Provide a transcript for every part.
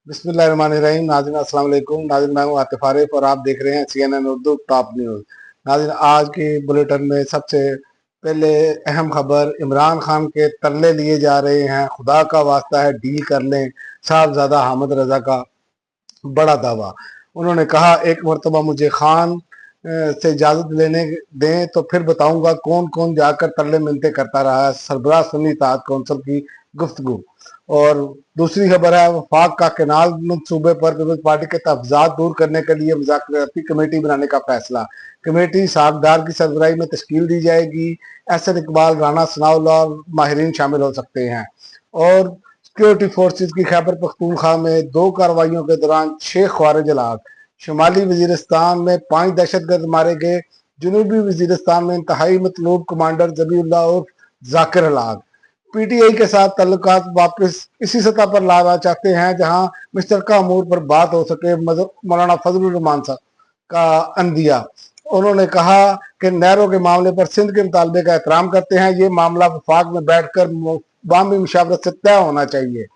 बिस्मिल्लाहिर्रहमानिर्रहीम। नाज़रीन अस्सलाम वालेकुम। नाज़रीन मैं हूं आतिफ आरिफ और आप देख रहे हैं CNN उर्दू टॉप न्यूज़। नाज़रीन आज की बुलेटिन में सबसे पहले अहम खबर, इमरान खान के तरले लिए जा रहे हैं, खुदा का वास्ता है डील कर लें। साहबजादा हामिद रजा का बड़ा दावा। उन्होंने कहा एक मरतबा मुझे खान से इजाज़त लेने दें तो फिर बताऊंगा कौन कौन जाकर तरले मिलते करता रहा है। सरबराह सुन्नी इत्तेहाद कौंसिल की गुफ्तगू। और दूसरी खबर है, वफाक का केनाल मंसूबे पर पीपल्स पार्टी के तहफ़्ज़ात दूर करने के लिए मुज़ाकराती कमेटी बनाने का फैसला। कमेटी साहबदार की सरबराही में तश्कील दी जाएगी। एहसन इकबाल, राना सनाउल्लाह और माहिरीन शामिल हो सकते हैं। और सिक्योरिटी फोर्सेज की खैबर पख्तूनख्वा में 2 कार्रवाइयों के दौरान 6 ख्वारिज हलाक। शुमाली वजीरिस्तान में 5 दहशतगर्द मारे गए। जनूबी वजीरिस्तान में इंतहाई मतलूब कमांडर जबीउल्लाह उर्फ जाकिर हलाक। पीटीआई के साथ ताल्लुकात वापस इसी सतह पर लाना चाहते हैं जहां मुश्तरका अमूर पर बात हो सके। मौलाना फजलुर रहमान साहब का अंदिया। उन्होंने कहा कि नहरों के मामले पर सिंध के मुतालबे का एहतराम करते हैं। ये मामला वफाक में बैठकर बामी मुशावरत से तय होना चाहिए।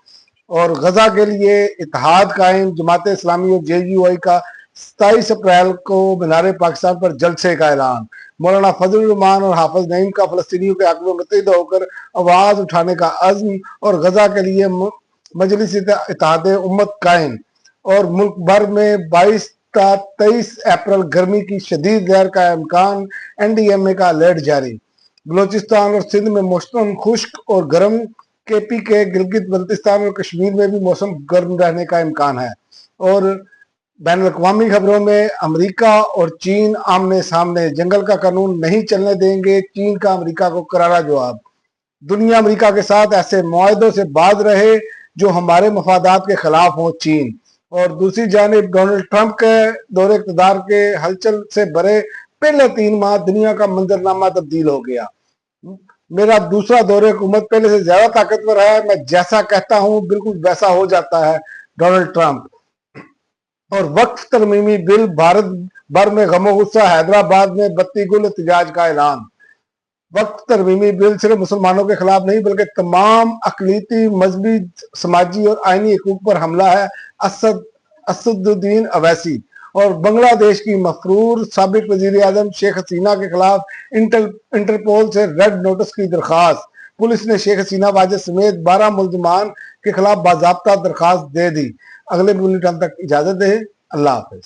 और गजा के लिए इत्तेहाद कायम, जमात इस्लामी और JUI का 27 अप्रैल को मीनार पाकिस्तान पर जलसे का ऐलान। मौलाना फजलुर रहमान और हाफिज नईम का फलस्तीनियों के हक में मुत्तहिद होकर आवाज उठाने का अज़्म। और गजा के लिए मजलिस इत्तेहाद उम्मत कायम। और मुल्क भर में 22 ta 23 अप्रैल गर्मी की शदीद लहर का इम्कान, NDMA का अलर्ट जारी। बलोचिस्तान और सिंध में मौसम खुश्क और गर्म। KP के गिलगित बल्तिस्तान और कश्मीर में भी मौसम गर्म रहने का इम्कान है। और बैन अवी खबरों में अमेरिका और चीन आमने सामने, जंगल का कानून नहीं चलने देंगे, चीन का अमेरिका को करारा जवाब। दुनिया अमेरिका के साथ ऐसे मुआहदों से बाज रहे जो हमारे मफादात के खिलाफ हो। चीन। और दूसरी जानिब डोनाल्ड ट्रंप के दौरे इक़्तिदार के हलचल से भरे पहले 3 माह दुनिया का मंजरनामा तब्दील हो गया। मेरा दूसरा दौरे हुकूमत पहले से ज्यादा ताकतवर है, मैं जैसा कहता हूं बिल्कुल वैसा हो जाता है, डोनाल्ड ट्रंप। और वक्फ तरमीमी बिल, भारत भर में गमो गुस्सा, हैदराबाद में बत्ती गुल एहतजाज का ऐलान। वक्फ तरमीमी बिल सिर्फ मुसलमानों के खिलाफ नहीं बल्कि तमाम अकलीती, मजहबी, समाजी और आइनी हकूक पर हमला है। असदुद्दीन अवैसी। और बांग्लादेश की मफरूर साबिक वजीर आजम शेख हसीना के खिलाफ इंटरपोल से रेड नोटिस की दरखास्त। पुलिस ने शेख हसीना वाजिद समेत 12 मुल्जमान के खिलाफ बाज़ाब्ता दरखास्त दे दी। अगले बुलेटिन तक इजाजत दे। अल्लाह हाफिज।